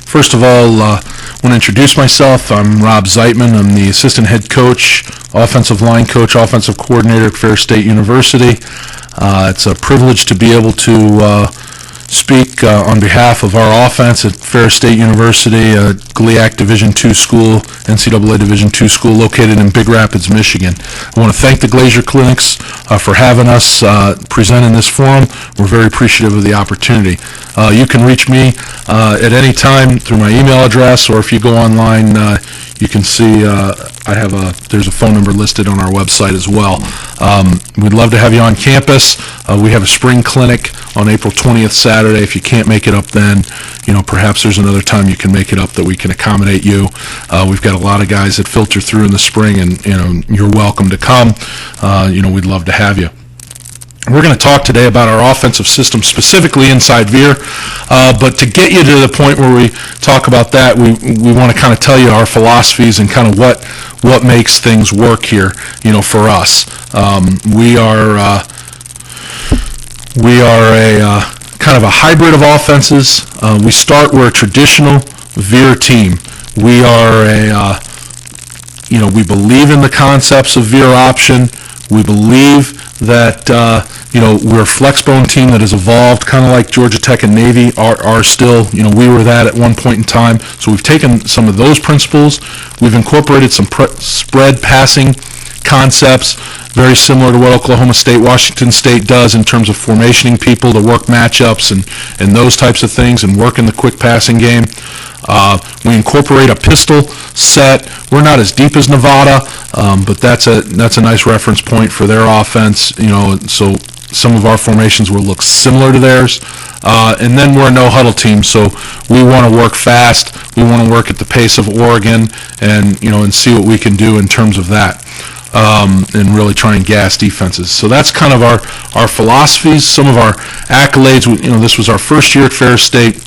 First of all, I want to introduce myself. I'm Rob Zeitman. I'm the assistant head coach, offensive line coach, offensive coordinator at Ferris State University. It's a privilege to be able to speak on behalf of our offense at Ferris State University, a GLIAC Division II school, NCAA Division II school located in Big Rapids, Michigan. I want to thank the Glazier Clinics for having us present in this forum. We're very appreciative of the opportunity. You can reach me at any time through my email address, or if you go online, you can see there's a phone number listed on our website as well. We'd love to have you on campus. We have a spring clinic on April 20th, Saturday. If you can't make it up then, perhaps there's another time you can make it up that we can accommodate you. We've got a lot of guys that filter through in the spring, and you're welcome to come. We'd love to have you. We're going to talk today about our offensive system, specifically inside Veer, but to get you to the point where we talk about that, we want to kind of tell you our philosophies and kind of what makes things work here, for us. We are a kind of a hybrid of offenses. We're a traditional Veer team. We are we believe in the concepts of Veer option. We believe that we're a flexbone team that has evolved, kind of like Georgia Tech and Navy are still. We were that at one point in time. So we've taken some of those principles. We've incorporated some spread passing concepts, very similar to what Oklahoma State, Washington State does in terms of formationing people to work matchups and those types of things, and work in the quick passing game. We incorporate a pistol set. We're not as deep as Nevada, but that's a nice reference point for their offense. So some of our formations will look similar to theirs. And then we're a no-huddle team, so we want to work fast. We want to work at the pace of Oregon, and see what we can do in terms of that. And really try and gas defenses. So that's kind of our philosophies, some of our accolades. This was our first year at Ferris State.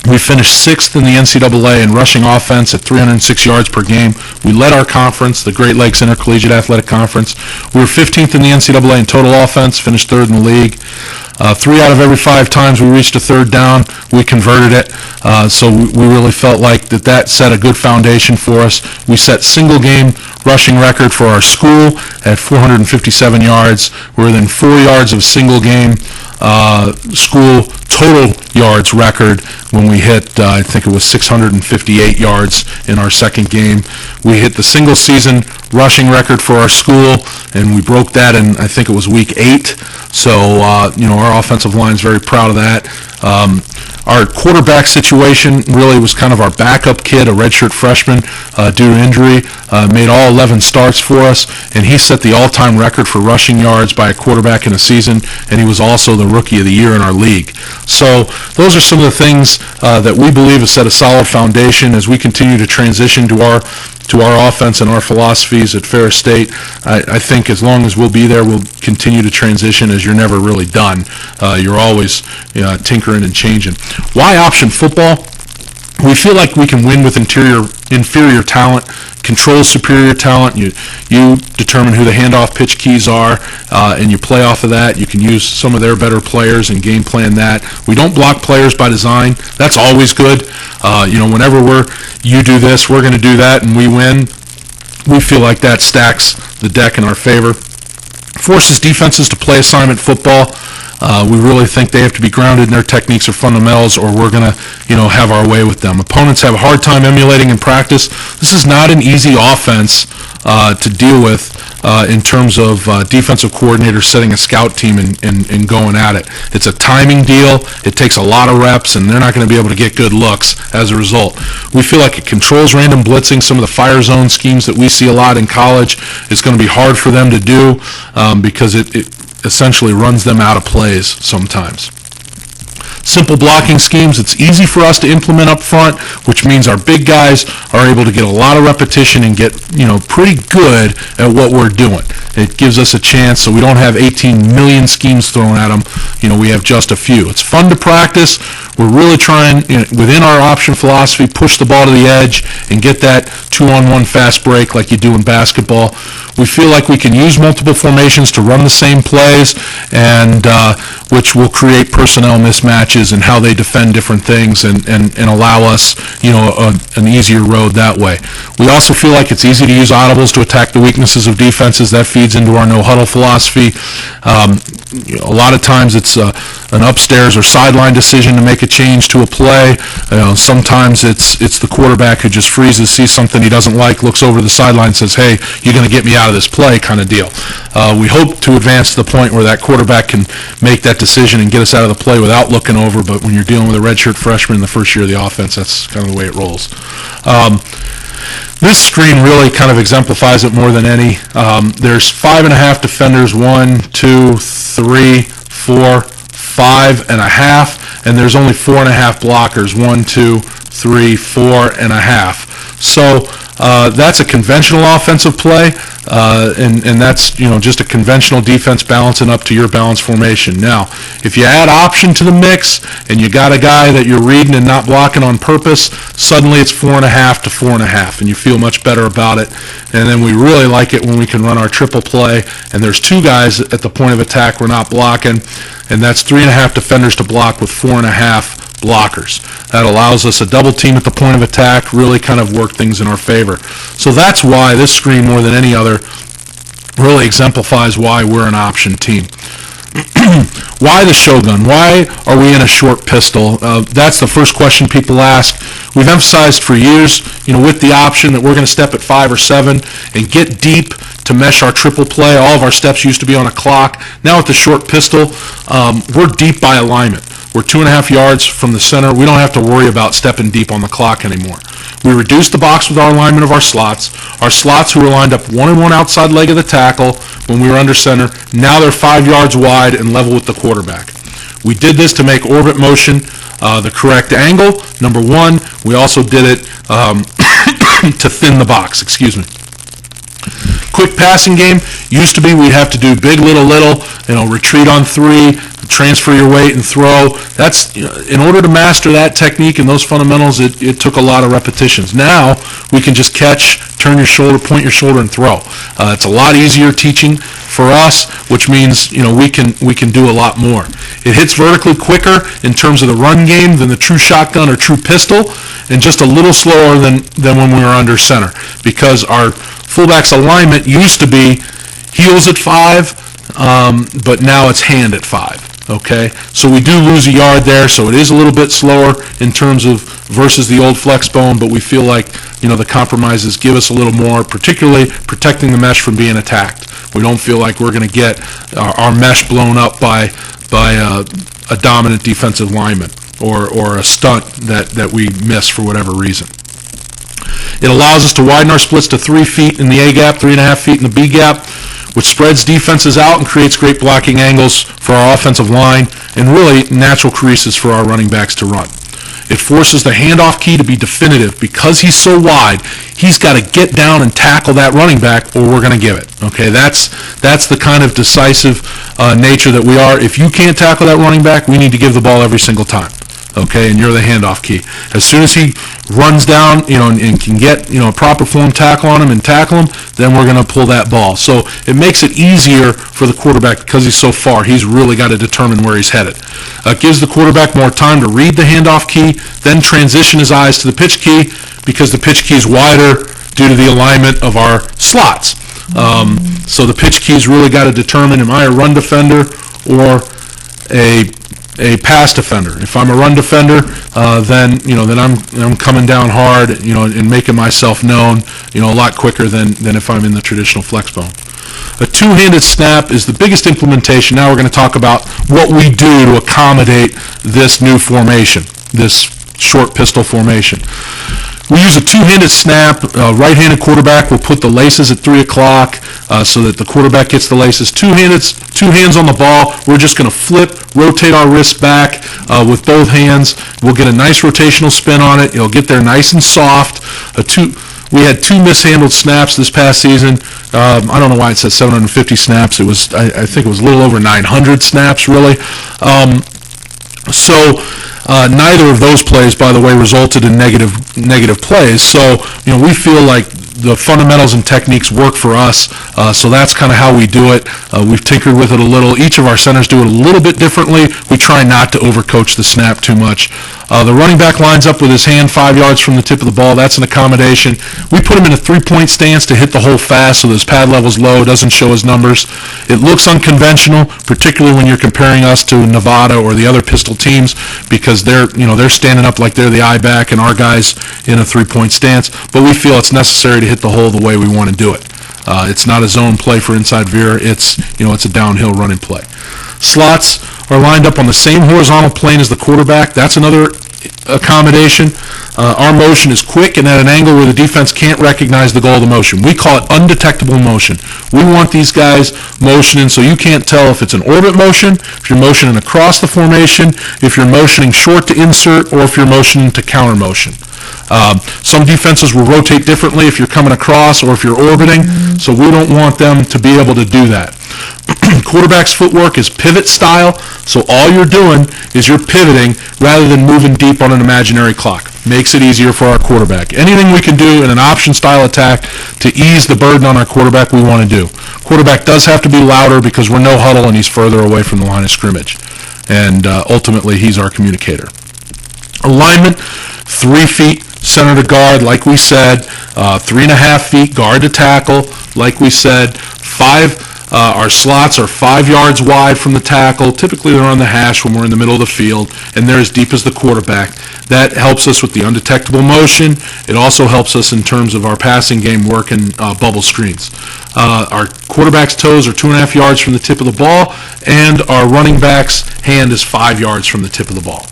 We finished 6th in the NCAA in rushing offense at 306 yards per game. We led our conference, the Great Lakes Intercollegiate Athletic Conference. We were 15th in the NCAA in total offense, finished 3rd in the league. 3 out of every 5 times we reached a third down, we converted it. So we really felt like that set a good foundation for us. We set single-game rushing record for our school at 457 yards. We're within 4 yards of single-game school total yards record when we hit, I think it was 658 yards in our second game. We hit the single season rushing record for our school, and we broke that in, I think it was week 8. So, our offensive line is very proud of that. Our quarterback situation really was kind of our backup kid, a redshirt freshman due to injury, made all 11 starts for us, and he set the all-time record for rushing yards by a quarterback in a season, and he was also the Rookie of the Year in our league. So those are some of the things that we believe have set a solid foundation as we continue to transition to our offense and our philosophies at Ferris State. I think as long as we'll be there, we'll continue to transition, as you're never really done. You're always tinkering and changing. Why option football? We feel like we can win with inferior talent, control superior talent. You determine who the handoff pitch keys are, and you play off of that. You can use some of their better players and game plan that. We don't block players by design. That's always good. Whenever you do this, we're going to do that, and we win. We feel like that stacks the deck in our favor. Forces defenses to play assignment football. We really think they have to be grounded in their techniques or fundamentals, or we're going to, have our way with them. Opponents have a hard time emulating in practice. This is not an easy offense to deal with in terms of defensive coordinators setting a scout team and going at it. It's a timing deal. It takes a lot of reps, and they're not going to be able to get good looks as a result. We feel like it controls random blitzing. Some of the fire zone schemes that we see a lot in college, it's going to be hard for them to do because it essentially runs them out of plays sometimes. Simple blocking schemes, it's easy for us to implement up front, which means our big guys are able to get a lot of repetition and get, pretty good at what we're doing. It gives us a chance, so we don't have 18 million schemes thrown at them. We have just a few. It's fun to practice. We're really trying, within our option philosophy, push the ball to the edge and get that 2-on-1 fast break like you do in basketball. We feel like we can use multiple formations to run the same plays, and which will create personnel mismatches and how they defend different things and allow us, an easier road that way. We also feel like it's easy to use audibles to attack the weaknesses of defenses. That feeds into our no-huddle philosophy. A lot of times it's an upstairs or sideline decision to make a change to a play. Sometimes it's the quarterback who just freezes, sees something he doesn't like, looks over the sideline and says, hey, you're going to get me out of this play kind of deal. We hope to advance to the point where that quarterback can make that decision and get us out of the play without looking over, but when you're dealing with a redshirt freshman in the first year of the offense, that's kind of the way it rolls. This screen really kind of exemplifies it more than any. There's 5.5 defenders, 1, 2, 3, 4, 5.5, and there's only 4.5 blockers, 1, 2, 3, 4.5. So that's a conventional offensive play, and that's just a conventional defense balancing up to your balanced formation. Now, if you add option to the mix and you got a guy that you're reading and not blocking on purpose, suddenly it's 4.5 to 4.5, and you feel much better about it. And then we really like it when we can run our triple play, and there's 2 guys at the point of attack we're not blocking, and that's 3.5 defenders to block with 4.5 blockers. That allows us a double team at the point of attack, really kind of work things in our favor. So that's why this screen, more than any other, really exemplifies why we're an option team. Why the Shogun? Why are we in a short pistol? That's the first question people ask. We've emphasized for years, with the option that we're going to step at 5 or 7 and get deep to mesh our triple play. All of our steps used to be on a clock. Now with the short pistol, we're deep by alignment. We're 2.5 yards from the center. We don't have to worry about stepping deep on the clock anymore. We reduce the box with our alignment of our slots. Our slots, who were lined up 1 and 1 outside leg of the tackle when we were under center, now they're 5 yards wide and level with the quarterback. We did this to make orbit motion the correct angle, number 1. We also did it to thin the box, Quick passing game used to be we'd have to do big, little, retreat on 3, transfer your weight and throw. That's in order to master that technique and those fundamentals, it took a lot of repetitions. Now we can just catch, turn your shoulder, point your shoulder, and throw. It's a lot easier teaching for us, which means we can do a lot more. It hits vertically quicker in terms of the run game than the true shotgun or true pistol, and just a little slower than when we were under center, because our fullback's alignment used to be heels at 5, but now it's hand at 5. Okay, so we do lose a yard there, so it is a little bit slower in terms of versus the old flex bone, but we feel like the compromises give us a little more, particularly protecting the mesh from being attacked. We don't feel like we're going to get our mesh blown up by a dominant defensive lineman or a stunt that we miss for whatever reason. It allows us to widen our splits to 3 feet in the A gap, 3.5 feet in the B gap, which spreads defenses out and creates great blocking angles for our offensive line and really natural creases for our running backs to run. It forces the handoff key to be definitive. Because he's so wide, he's got to get down and tackle that running back or we're going to give it. Okay, that's the kind of decisive nature that we are. If you can't tackle that running back, we need to give the ball every single time. Okay, and you're the handoff key. As soon as he runs down, and can get, a proper form tackle on him and tackle him, then we're going to pull that ball. So it makes it easier for the quarterback because he's so far. He's really got to determine where he's headed. It gives the quarterback more time to read the handoff key, then transition his eyes to the pitch key because the pitch key is wider due to the alignment of our slots. So the pitch key's really got to determine, am I a run defender or a pass defender? If I'm a run defender, then I'm coming down hard, and making myself known, a lot quicker than if I'm in the traditional flex bone. A two-handed snap is the biggest implementation. Now we're going to talk about what we do to accommodate this new formation, this short pistol formation. We use a two-handed snap. Right-handed quarterback will put the laces at 3 o'clock so that the quarterback gets the laces. Two hands on the ball. We're just going to flip, rotate our wrists back with both hands. We'll get a nice rotational spin on it. It'll get there nice and soft. We had 2 mishandled snaps this past season. I don't know why it said 750 snaps. It was, I think it was a little over 900 snaps, really. Neither of those plays, by the way, resulted in negative plays. So, we feel like the fundamentals and techniques work for us, so that's kind of how we do it. We've tinkered with it a little. Each of our centers do it a little bit differently. We try not to overcoach the snap too much. The running back lines up with his hand 5 yards from the tip of the ball. That's an accommodation. We put him in a three-point stance to hit the hole fast so his pad level's low, doesn't show his numbers. It looks unconventional, particularly when you're comparing us to Nevada or the other pistol teams, because they're standing up like they're the eye back and our guys in a three-point stance. But we feel it's necessary to hit the hole the way we want to do it. It's not a zone play for inside Veer. It's a downhill running play. Slots are lined up on the same horizontal plane as the quarterback. That's another accommodation. Our motion is quick and at an angle where the defense can't recognize the goal of the motion. We call it undetectable motion. We want these guys motioning so you can't tell if it's an orbit motion, if you're motioning across the formation, if you're motioning short to insert, or if you're motioning to counter motion. Some defenses will rotate differently if you're coming across or if you're orbiting, so we don't want them to be able to do that. Quarterback's footwork is pivot style, so all you're doing is you're pivoting rather than moving deep on an imaginary clock. Makes it easier for our quarterback. Anything we can do in an option style attack to ease the burden on our quarterback, we want to do. Quarterback does have to be louder because we're no huddle and he's further away from the line of scrimmage. And ultimately, he's our communicator. Alignment, 3 feet center to guard, like we said. 3.5 feet guard to tackle, like we said. Our slots are 5 yards wide from the tackle. Typically, they're on the hash when we're in the middle of the field, and they're as deep as the quarterback. That helps us with the undetectable motion. It also helps us in terms of our passing game working bubble screens. Our quarterback's toes are 2.5 yards from the tip of the ball, and our running back's hand is 5 yards from the tip of the ball.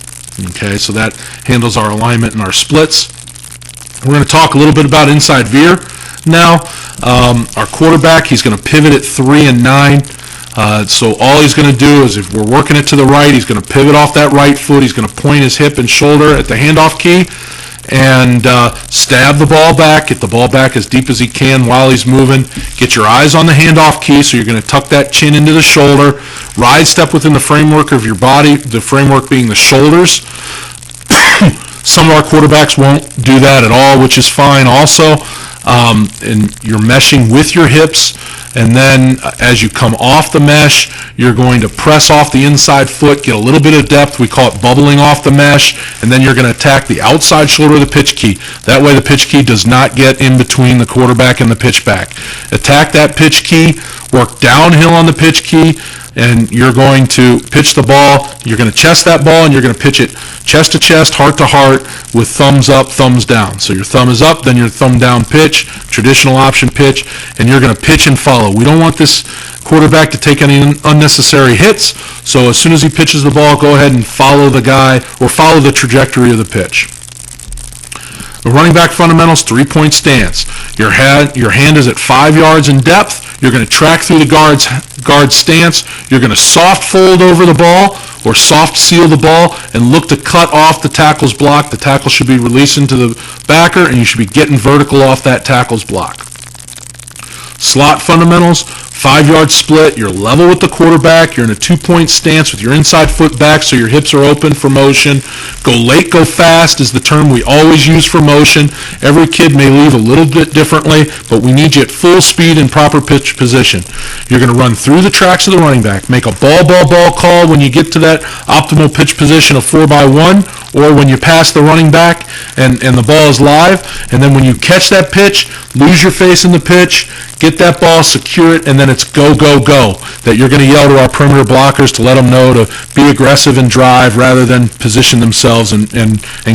Okay, so that handles our alignment and our splits. We're going to talk a little bit about inside Veer now. Our quarterback, he's going to pivot at 3 and 9. So all he's going to do is, if we're working it to the right, he's going to pivot off that right foot. He's going to point his hip and shoulder at the handoff key and stab the ball back, get the ball back as deep as he can while he's moving. Get your eyes on the handoff key, so you're going to tuck that chin into the shoulder. Ride step within the framework of your body, the framework being the shoulders. Some of our quarterbacks won't do that at all, which is fine also. And you're meshing with your hips, and then as you come off the mesh, you're going to press off the inside foot, get a little bit of depth. We call it bubbling off the mesh, and then you're going to attack the outside shoulder of the pitch key. That way the pitch key does not get in between the quarterback and the pitchback. Attack that pitch key, work downhill on the pitch key, and you're going to pitch the ball. You're going to chest that ball, and you're going to pitch it chest to chest, heart to heart, with thumbs up, thumbs down. So your thumb is up, then your thumb down pitch, traditional option pitch, and you're going to pitch and follow. We don't want this quarterback to take any unnecessary hits, so as soon as he pitches the ball, go ahead and follow the guy or follow the trajectory of the pitch. The running back fundamentals, 3-point stance. Your hand is at 5 yards in depth. You're going to track through the guard stance. You're going to soft fold over the ball or soft seal the ball and look to cut off the tackle's block. The tackle should be releasing to the backer, and you should be getting vertical off that tackle's block. Slot fundamentals, 5-yard split. You're level with the quarterback. You're in a 2-point stance with your inside foot back so your hips are open for motion. Go late, go fast is the term we always use for motion. Every kid may leave a little bit differently, but we need you at full speed in proper pitch position. You're going to run through the tracks of the running back. Make a ball call when you get to that optimal pitch position of 4x1, or when you pass the running back and the ball is live. And then when you catch that pitch, lose your face in the pitch, get that ball, secure it, and then it's go, go, go. That you're going to yell to our perimeter blockers to let them know to be aggressive and drive rather than position themselves and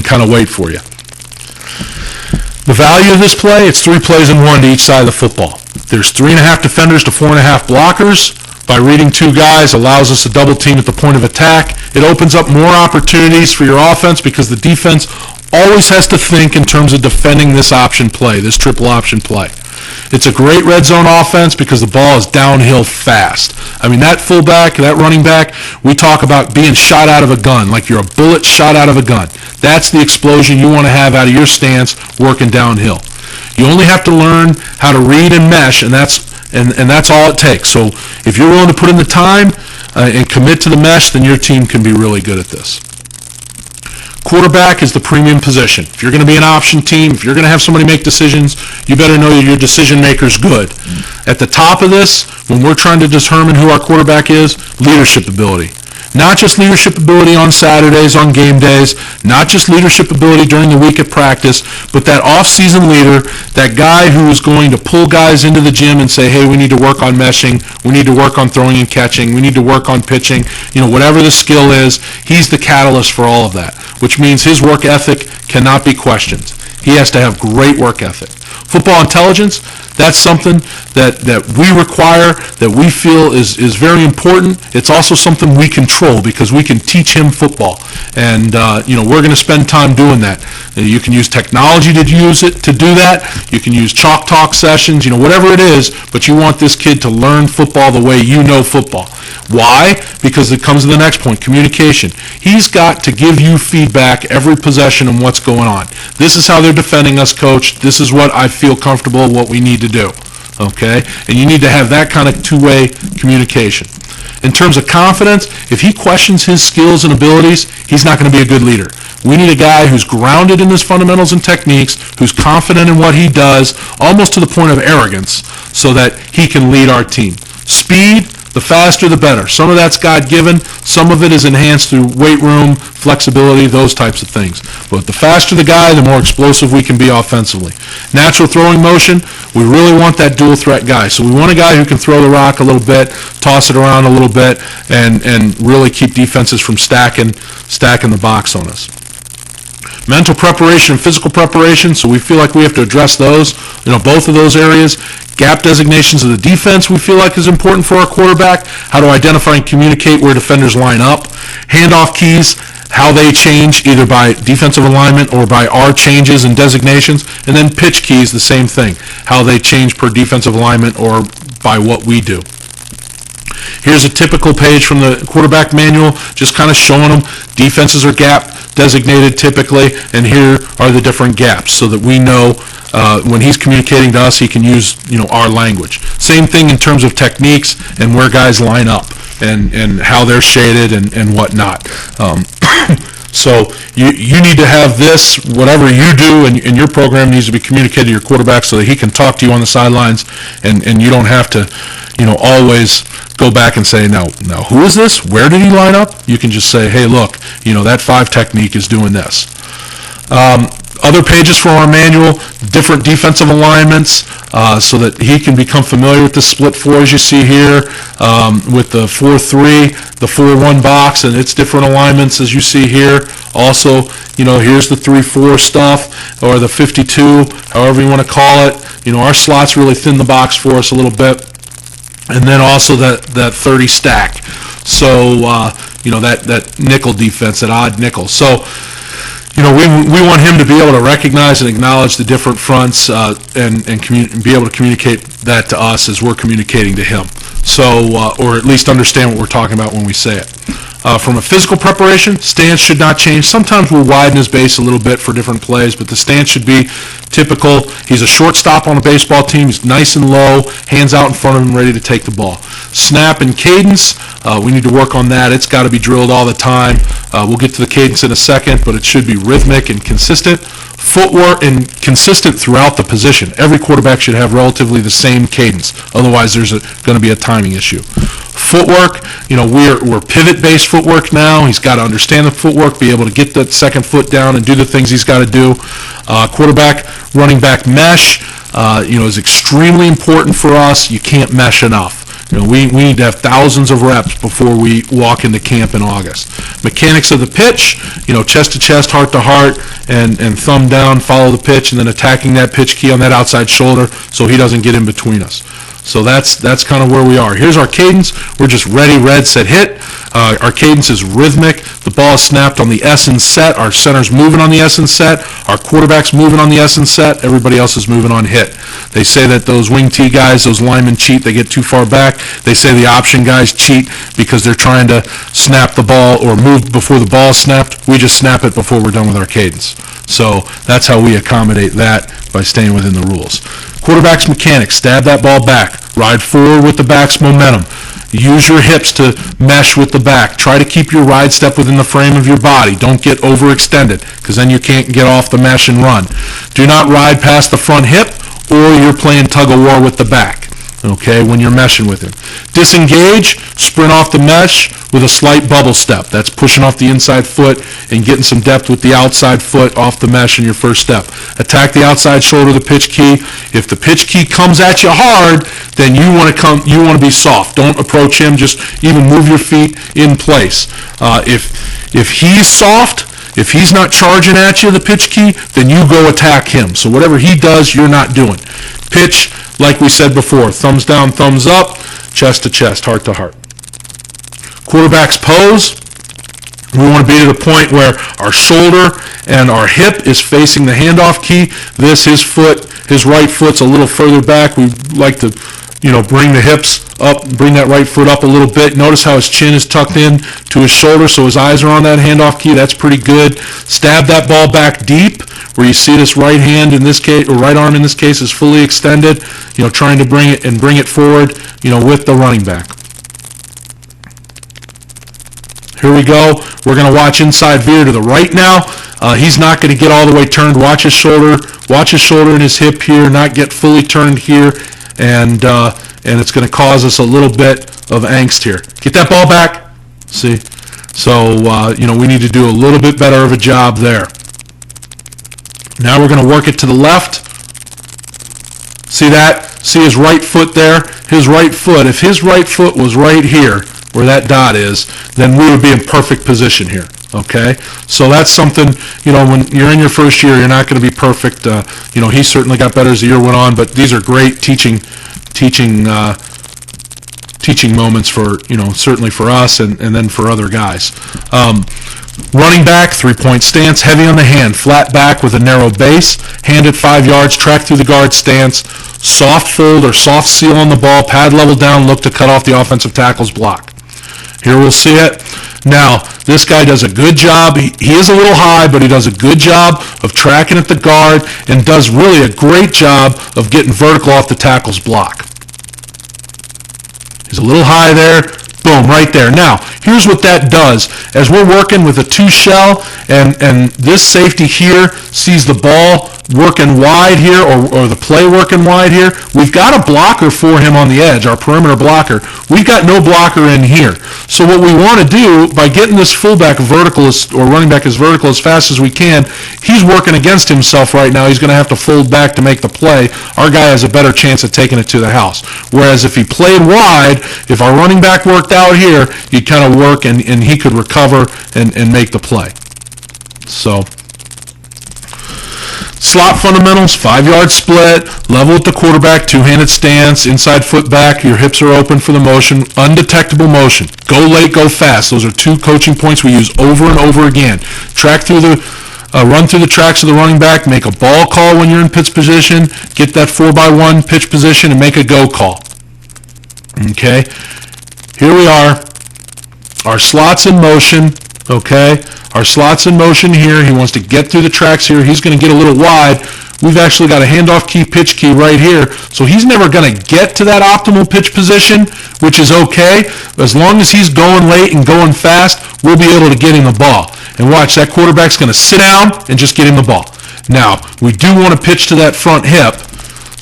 kind of wait for you. The value of this play, it's 3 plays in 1 to each side of the football. There's 3.5 defenders to 4.5 blockers. By reading 2 guys allows us to double team at the point of attack. It opens up more opportunities for your offense because the defense always has to think in terms of defending this option play, this triple option play. It's a great red zone offense because the ball is downhill fast. I mean, that fullback, that running back, we talk about being shot out of a gun, like you're a bullet shot out of a gun. That's the explosion you want to have out of your stance working downhill. You only have to learn how to read and mesh, and that's all it takes. So if you're willing to put in the time and commit to the mesh, then your team can be really good at this. Quarterback is the premium position. If you're going to be an option team, if you're going to have somebody make decisions, you better know that your decision maker's good. At the top of this, when we're trying to determine who our quarterback is, leadership ability. Not just leadership ability on Saturdays, on game days, not just leadership ability during the week at practice, but that off-season leader, that guy who is going to pull guys into the gym and say, hey, we need to work on meshing, we need to work on throwing and catching, we need to work on pitching, whatever the skill is, he's the catalyst for all of that, which means his work ethic cannot be questioned. He has to have great work ethic. Football intelligence, that's something that we require, that we feel is very important. It's also something we control because we can teach him football. And, we're going to spend time doing that. You can use technology to use it to do that. You can use chalk talk sessions, whatever it is, but you want this kid to learn football the way you know football. Why? Because it comes to the next point, communication. He's got to give you feedback every possession on what's going on. This is how they're defending us, coach. This is what I feel comfortable, what we need to do. Okay? And you need to have that kind of two-way communication. In terms of confidence, if he questions his skills and abilities, he's not going to be a good leader. We need a guy who's grounded in his fundamentals and techniques, who's confident in what he does, almost to the point of arrogance, so that he can lead our team. Speed, the faster the better. Some of that's God-given. Some of it is enhanced through weight room, flexibility, those types of things. But the faster the guy, the more explosive we can be offensively. Natural throwing motion, we really want that dual threat guy. So we want a guy who can throw the rock a little bit, toss it around a little bit, and really keep defenses from stacking the box on us. Mental preparation and physical preparation, so we feel like we have to address those, both of those areas. Gap designations of the defense we feel like is important for our quarterback. How to identify and communicate where defenders line up. Handoff keys, how they change either by defensive alignment or by our changes and designations. And then pitch keys, the same thing. How they change per defensive alignment or by what we do. Here's a typical page from the quarterback manual, just kind of showing them defenses are gap designated typically, and here are the different gaps so that we know when he's communicating to us, he can use our language. Same thing in terms of techniques and where guys line up and how they're shaded and whatnot. So you need to have this, whatever you do and your program needs to be communicated to your quarterback so that he can talk to you on the sidelines and you don't have to always go back and say, now who is this? Where did he line up? You can just say, hey, look, that 5 technique is doing this. Other pages from our manual, different defensive alignments so that he can become familiar with the split 4 as you see here, with the 4-3, the 4-1 box and its different alignments as you see here. Also, here's the 3-4 stuff or the 52, however you want to call it. Our slots really thin the box for us a little bit. And then also that 30 stack. So, that nickel defense, that odd nickel. So, we want him to be able to recognize and acknowledge the different fronts and be able to communicate that to us as we're communicating to him. So, or at least understand what we're talking about when we say it. From a physical preparation, stance should not change. Sometimes we'll widen his base a little bit for different plays, but the stance should be typical. He's a shortstop on a baseball team. He's nice and low, hands out in front of him, ready to take the ball. Snap and cadence, we need to work on that. It's got to be drilled all the time. We'll get to the cadence in a second, but it should be rhythmic and consistent. Footwork and consistent throughout the position. Every quarterback should have relatively the same cadence. Otherwise, there's going to be a timing issue. Footwork, we're pivot-based footwork now. He's got to understand the footwork, be able to get that second foot down and do the things he's got to do. Quarterback, running back mesh, is extremely important for us. You can't mesh enough. We need to have thousands of reps before we walk into camp in August. Mechanics of the pitch, chest to chest, heart to heart, and thumb down, follow the pitch, and then attacking that pitch key on that outside shoulder so he doesn't get in between us. So that's kind of where we are. Here's our cadence. We're just ready, red, set, hit. Our cadence is rhythmic. The ball is snapped on the S and set. Our center's moving on the S and set. Our quarterback's moving on the S and set. Everybody else is moving on hit. They say that those wing T guys, those linemen cheat. They get too far back. They say the option guys cheat because they're trying to snap the ball or move before the ball is snapped. We just snap it before we're done with our cadence. So that's how we accommodate that by staying within the rules. Quarterback's mechanics, stab that ball back, ride forward with the back's momentum. Use your hips to mesh with the back. Try to keep your ride step within the frame of your body. Don't get overextended, because then you can't get off the mesh and run. Do not ride past the front hip, or you're playing tug of war with the back, okay, when you're meshing with him. Disengage, sprint off the mesh with a slight bubble step. That's pushing off the inside foot and getting some depth with the outside foot off the mesh in your first step. Attack the outside shoulder of the pitch key. If the pitch key comes at you hard, then you want to be soft. Don't approach him. Just even move your feet in place. If he's soft, if he's not charging at you, the pitch key, then you go attack him. So whatever he does, you're not doing. Pitch, like we said before, thumbs down, thumbs up, chest to chest, heart to heart. Quarterback's pose, we want to be to the point where our shoulder and our hip is facing the handoff key. His right foot's a little further back. We like to, bring the hips up, bring that right foot up a little bit. Notice how his chin is tucked in to his shoulder, so his eyes are on that handoff key. That's pretty good. Stab that ball back deep, where you see this right hand in this case, or right arm in this case, is fully extended, trying to bring it forward, with the running back. Here we go. We're going to watch inside Veer to the right now. He's not going to get all the way turned. Watch his shoulder and his hip here, not get fully turned here, and it's going to cause us a little bit of angst here. Get that ball back. See? So, we need to do a little bit better of a job there. Now we're going to work it to the left. See that? See his right foot there? His right foot, if his right foot was right here, where that dot is, then we would be in perfect position here, okay? So that's something, when you're in your first year, you're not going to be perfect. He certainly got better as the year went on, but these are great teaching moments for, certainly for us and then for other guys. Running back, 3-point stance, heavy on the hand, flat back with a narrow base, hand at 5 yards, track through the guard stance, soft fold or soft seal on the ball, pad level down, look to cut off the offensive tackle's block. Here we'll see it. Now, this guy does a good job. He is a little high, but he does a good job of tracking at the guard and does really a great job of getting vertical off the tackle's block. He's a little high there. Boom, right there. Now, here's what that does. As we're working with a 2 shell and this safety here sees the ball working wide here or the play working wide here, we've got a blocker for him on the edge, our perimeter blocker. We've got no blocker in here. So what we want to do, by getting this fullback vertical or running back as vertical as fast as we can, he's working against himself right now. He's going to have to fold back to make the play. Our guy has a better chance of taking it to the house. Whereas if he played wide, if our running back worked out here, you'd kind of work and he could recover and make the play. So, slot fundamentals, 5-yard split, level with the quarterback, 2-handed stance, inside foot back, your hips are open for the motion, undetectable motion. Go late, go fast. Those are 2 coaching points we use over and over again. Run through the tracks of the running back, make a ball call when you're in pitch position, get that 4x1 pitch position, and make a go call. Okay? Here we are. Our slot's in motion, okay? Our slot's in motion here. He wants to get through the tracks here. He's going to get a little wide. We've actually got a handoff key, pitch key right here. So he's never going to get to that optimal pitch position, which is okay. As long as he's going late and going fast, we'll be able to get him the ball. And watch, that quarterback's going to sit down and just get him the ball. Now, we do want to pitch to that front hip.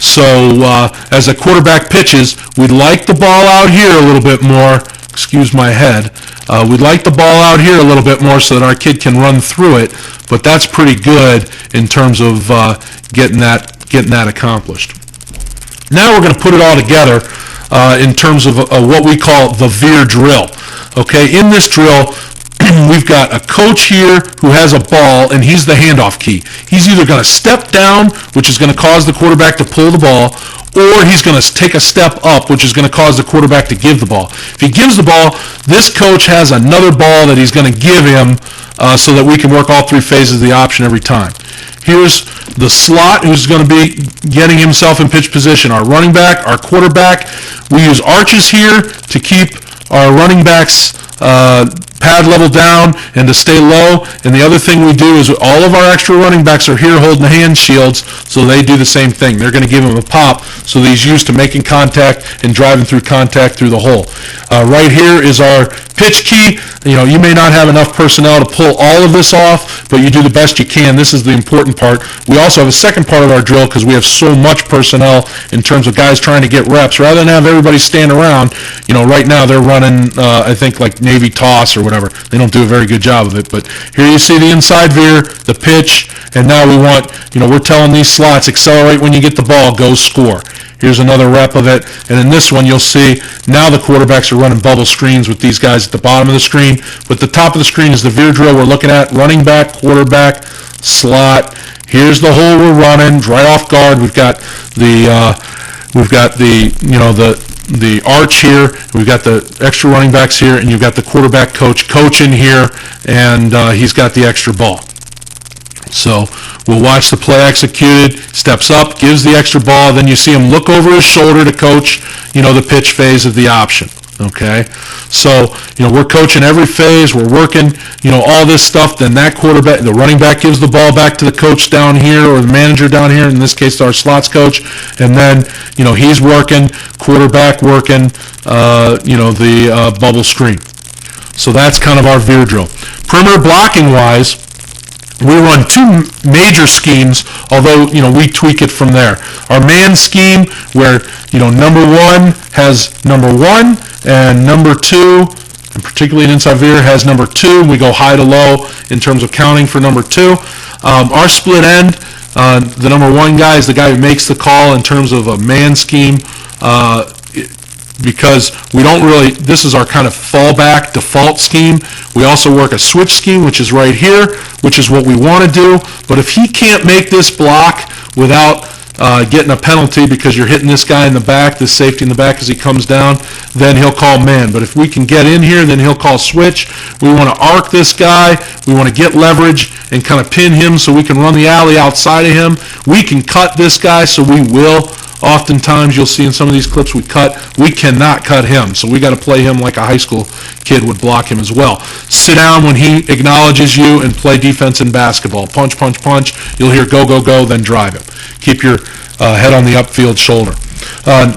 So as the quarterback pitches, we'd like the ball out here a little bit more. Excuse my head. We'd like the ball out here a little bit more so that our kid can run through it, but that's pretty good in terms of getting that accomplished. Now we're going to put it all together in terms of what we call the Veer drill. Okay, in this drill, we've got a coach here who has a ball, and he's the handoff key. He's either going to step down, which is going to cause the quarterback to pull the ball, or he's going to take a step up, which is going to cause the quarterback to give the ball. If he gives the ball, this coach has another ball that he's going to give him so that we can work all 3 phases of the option every time. Here's the slot who's going to be getting himself in pitch position. Our running back, our quarterback. We use arches here to keep our running back's pad level down and to stay low. And the other thing we do is all of our extra running backs are here holding the hand shields, so they do the same thing. They're going to give them a pop, so he's used to making contact and driving through contact through the hole. Right here is our pitch key. You may not have enough personnel to pull all of this off, but you do the best you can. This is the important part. We also have a second part of our drill because we have so much personnel in terms of guys trying to get reps. Rather than have everybody stand around, right now they're running, I think, like Navy toss or whatever. They don't do a very good job of it, but here you see the inside veer, the pitch, and now we want, we're telling these slots, accelerate when you get the ball, go score. Here's another rep of it, and in this one you'll see now the quarterbacks are running bubble screens with these guys at the bottom of the screen, but the top of the screen is the veer drill we're looking at, running back, quarterback, slot. Here's the hole we're running, right off guard. We've got the arch here, we've got the extra running backs here, and you've got the quarterback coach coaching here, and he's got the extra ball. So we'll watch the play executed, steps up, gives the extra ball, then you see him look over his shoulder to coach, the pitch phase of the option. Okay, so we're coaching every phase, we're working all this stuff. Then that quarterback, the running back, gives the ball back to the coach down here, or the manager down here, in this case our slots coach, and then he's working, quarterback working the bubble screen. So that's kind of our veer drill. Perimeter blocking wise, we run two major schemes, although we tweak it from there. Our man scheme, where number one has number one, and number two, and particularly an inside veer, has number two. We go high to low in terms of counting for number two. Our split end, the number one guy is the guy who makes the call in terms of a man scheme, because we don't really, this is our kind of fallback default scheme. We also work a switch scheme, which is right here, which is what we want to do. But if he can't make this block without getting a penalty because you're hitting this guy in the back, this safety in the back as he comes down, then he'll call man. But if we can get in here, then he'll call switch. We want to arc this guy. We want to get leverage and kind of pin him so we can run the alley outside of him. We can cut this guy, so we will. Oftentimes, you'll see in some of these clips we cannot cut him, so we got to play him like a high school kid would block him as well. Sit down when he acknowledges you and play defense in basketball. Punch, punch, punch. You'll hear go, go, go, then drive him. Keep your head on the upfield shoulder.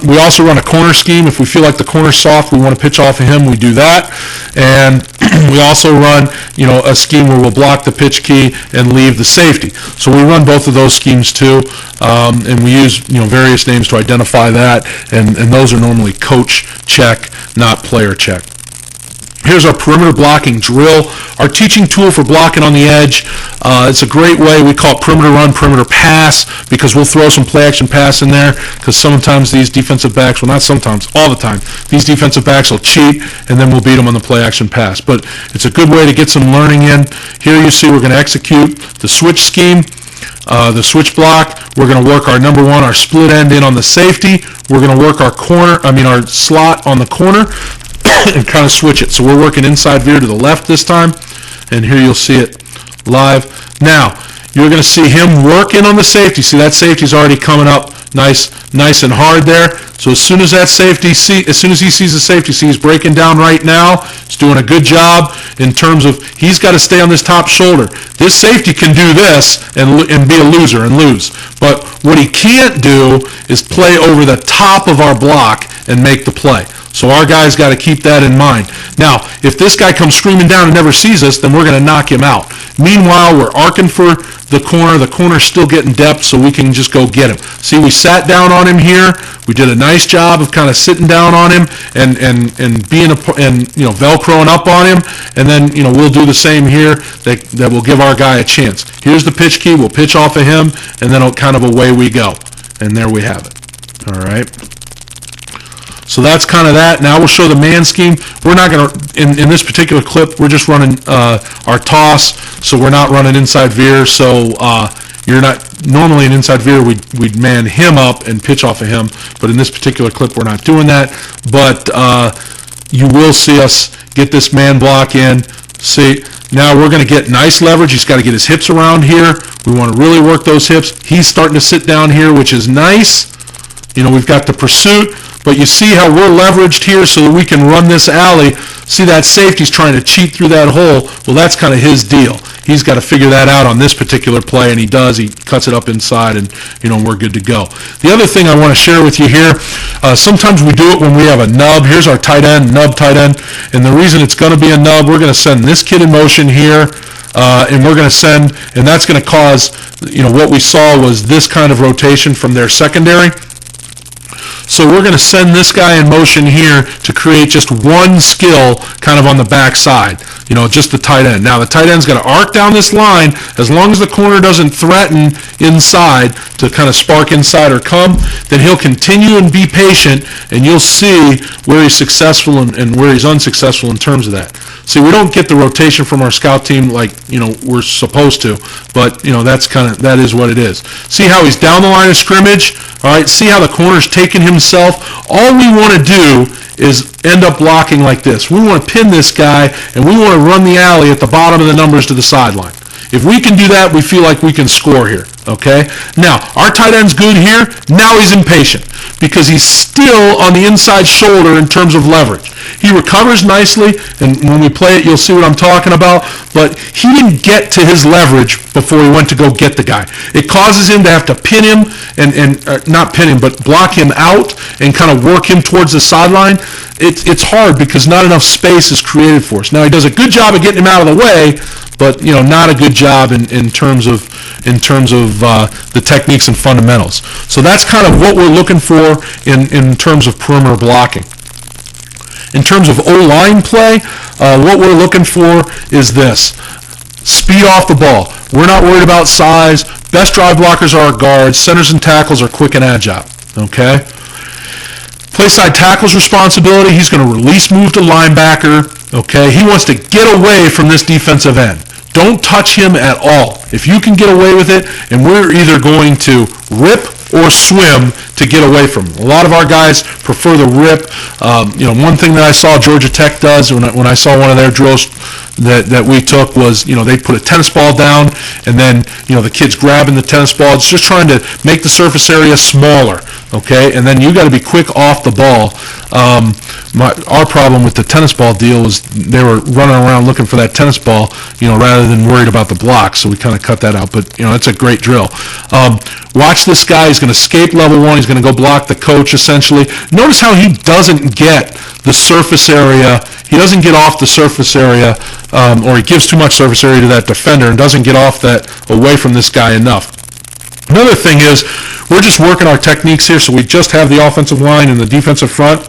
We also run a corner scheme. If we feel like the corner's soft, we want to pitch off of him, we do that. And we also run, a scheme where we'll block the pitch key and leave the safety. So we run both of those schemes too, and we use, various names to identify that, and those are normally coach check, not player check. Here's our perimeter blocking drill, our teaching tool for blocking on the edge. It's a great way. We call it perimeter run, perimeter pass, because we'll throw some play action pass in there, because sometimes these defensive backs, well, not sometimes, all the time, these defensive backs will cheat, and then we'll beat them on the play action pass. But it's a good way to get some learning in. Here you see we're going to execute the switch scheme. The switch block, we're going to work our number one, our split end in on the safety. We're going to work our slot on the corner, and kind of switch it. So we're working inside veer to the left this time, and here you'll see it live. Now, you're going to see him working on the safety. See, that safety's already coming up nice and hard there. So as soon as he sees the safety, see he's breaking down right now. He's doing a good job in terms of he's got to stay on this top shoulder. This safety can do this and be a loser and lose. But what he can't do is play over the top of our block and make the play. So our guys got to keep that in mind. Now, if this guy comes screaming down and never sees us, then we're going to knock him out. Meanwhile, we're arcing for the corner. The corner's still getting depth, so we can just go get him. See, we sat down on him here. We did a nice job of kind of sitting down on him and being velcroing up on him, and then we'll do the same here. That will give our guy a chance. Here's the pitch key. We'll pitch off of him, and then kind of away we go. And there we have it. All right. So that's kind of that. Now we'll show the man scheme. We're not going to, in this particular clip, we're just running our toss, so we're not running inside veer. So you're not, normally in inside veer, we'd man him up and pitch off of him, but in this particular clip, we're not doing that. But you will see us get this man block in. See, now we're going to get nice leverage. He's got to get his hips around here. We want to really work those hips. He's starting to sit down here, which is nice. We've got the pursuit, But you see how we're leveraged here so that we can run this alley. See that safety's trying to cheat through that hole. Well, that's kind of his deal. He's got to figure that out on this particular play, and he does. He cuts it up inside, and we're good to go. The other thing I want to share with you here, sometimes we do it when we have a nub. Here's our tight end, nub tight end, and the reason it's going to be a nub, we're going to send this kid in motion here, and we're going to send, and that's going to cause, what we saw was this kind of rotation from their secondary. So we're going to send this guy in motion here to create just one skill kind of on the backside, just the tight end. Now the tight end's going to arc down this line. As long as the corner doesn't threaten inside to kind of spark inside or come, then he'll continue and be patient, and you'll see where he's successful and where he's unsuccessful in terms of that. See, we don't get the rotation from our scout team like, we're supposed to, but, that is what it is. See how he's down the line of scrimmage? All right, see how the corner's taking himself? All we want to do is end up blocking like this. We want to pin this guy, and we want to run the alley at the bottom of the numbers to the sideline. If we can do that, we feel like we can score here, okay? Now, our tight end's good here. Now he's impatient because he's still on the inside shoulder in terms of leverage. He recovers nicely, and when we play it, you'll see what I'm talking about, but he didn't get to his leverage before he went to go get the guy. It causes him to have to pin him, and not pin him, but block him out and kind of work him towards the sideline. It's hard because not enough space is created for us. Now, he does a good job of getting him out of the way, but not a good job in terms of the techniques and fundamentals. So that's kind of what we're looking for in terms of perimeter blocking. In terms of O-line play, what we're looking for is this: speed off the ball. We're not worried about size. Best drive blockers are our guards. Centers and tackles are quick and agile. Okay. Play side tackle's responsibility. He's going to release move to linebacker. Okay. He wants to get away from this defensive end. Don't touch him at all. If you can get away with it, and we're either going to rip or swim to get away from him. A lot of our guys prefer the rip. One thing that I saw Georgia Tech does when I saw one of their drills that we took was, they put a tennis ball down, and then, the kid's grabbing the tennis ball. It's just trying to make the surface area smaller, okay? And then you got to be quick off the ball. Our problem with the tennis ball deal is they were running around looking for that tennis ball, rather than worried about the block, so we kind of cut that out. But, it's a great drill. Watch this guy. He's going to escape level one. He's going to go block the coach, essentially. Notice how he doesn't get the surface area. He doesn't get off the surface area, or he gives too much surface area to that defender and doesn't get off that away from this guy enough. Another thing is we're just working our techniques here, so we just have the offensive line and the defensive front,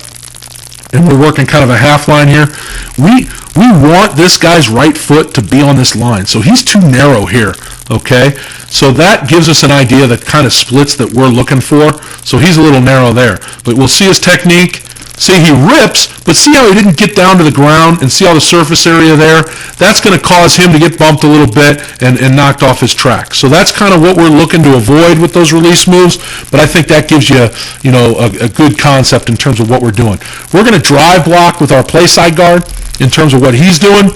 and we're working kind of a half line here. We want this guy's right foot to be on this line, so he's too narrow here, okay? So that gives us an idea of the kind of splits that we're looking for. So he's a little narrow there, but we'll see his technique. See, he rips, but see how he didn't get down to the ground, and see all the surface area there? That's going to cause him to get bumped a little bit and knocked off his track. So that's kind of what we're looking to avoid with those release moves, but I think that gives you, a good concept in terms of what we're doing. We're going to drive block with our play side guard in terms of what he's doing.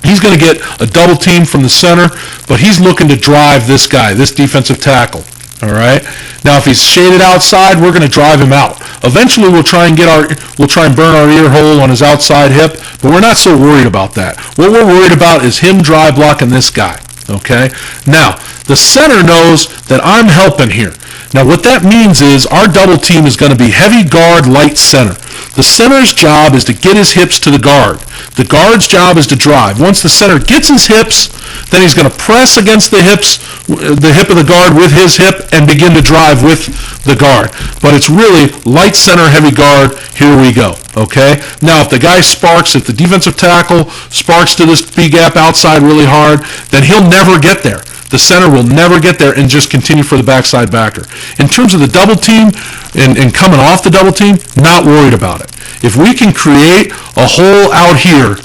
He's going to get a double team from the center, but he's looking to drive this guy, this defensive tackle. All right. Now, if he's shaded outside, we're going to drive him out. Eventually, we'll try and burn our ear hole on his outside hip, but we're not so worried about that. What we're worried about is him drive blocking this guy. Okay. Now, the center knows that I'm helping here. Now, what that means is our double team is going to be heavy guard, light center. The center's job is to get his hips to the guard. The guard's job is to drive. Once the center gets his hips, then he's going to press against the hip of the guard with his hip and begin to drive with the guard. But it's really light center, heavy guard. Here we go. Okay? Now, if the guy sparks, if the defensive tackle sparks to this B-gap outside really hard, then he'll never get there. The center will never get there and just continue for the backside backer. In terms of the double team and coming off the double team, not worried about it. If we can create a hole out here,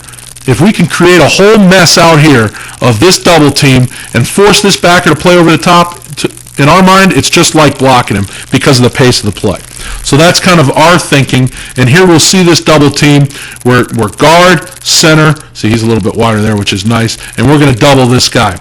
if we can create a whole mess out here of this double team and force this backer to play over the top, in our mind, it's just like blocking him because of the pace of the play. So that's kind of our thinking. And here we'll see this double team where we're guard, center. See, he's a little bit wider there, which is nice. And we're going to double this guy.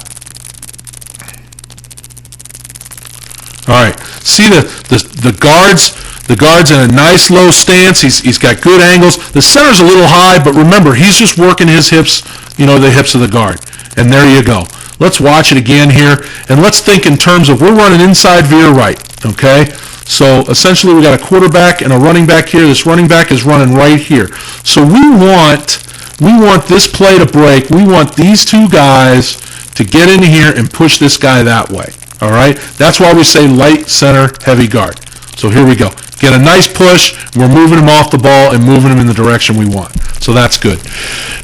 All right. See the guards. The guard's in a nice low stance. He's got good angles. The center's a little high, but remember, he's just working his hips, the hips of the guard. And there you go. Let's watch it again here, and let's think in terms of we're running inside veer right, okay? So essentially we got a quarterback and a running back here. This running back is running right here. So we want this play to break. We want these two guys to get in here and push this guy that way, all right? That's why we say light center, heavy guard. So here we go. Get a nice push. We're moving him off the ball and moving him in the direction we want. So that's good.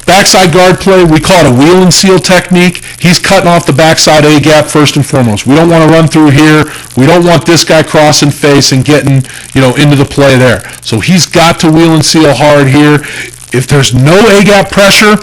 Backside guard play, we call it a wheel and seal technique. He's cutting off the backside A-gap first and foremost. We don't want to run through here. We don't want this guy crossing face and getting, into the play there. So he's got to wheel and seal hard here. If there's no A-gap pressure,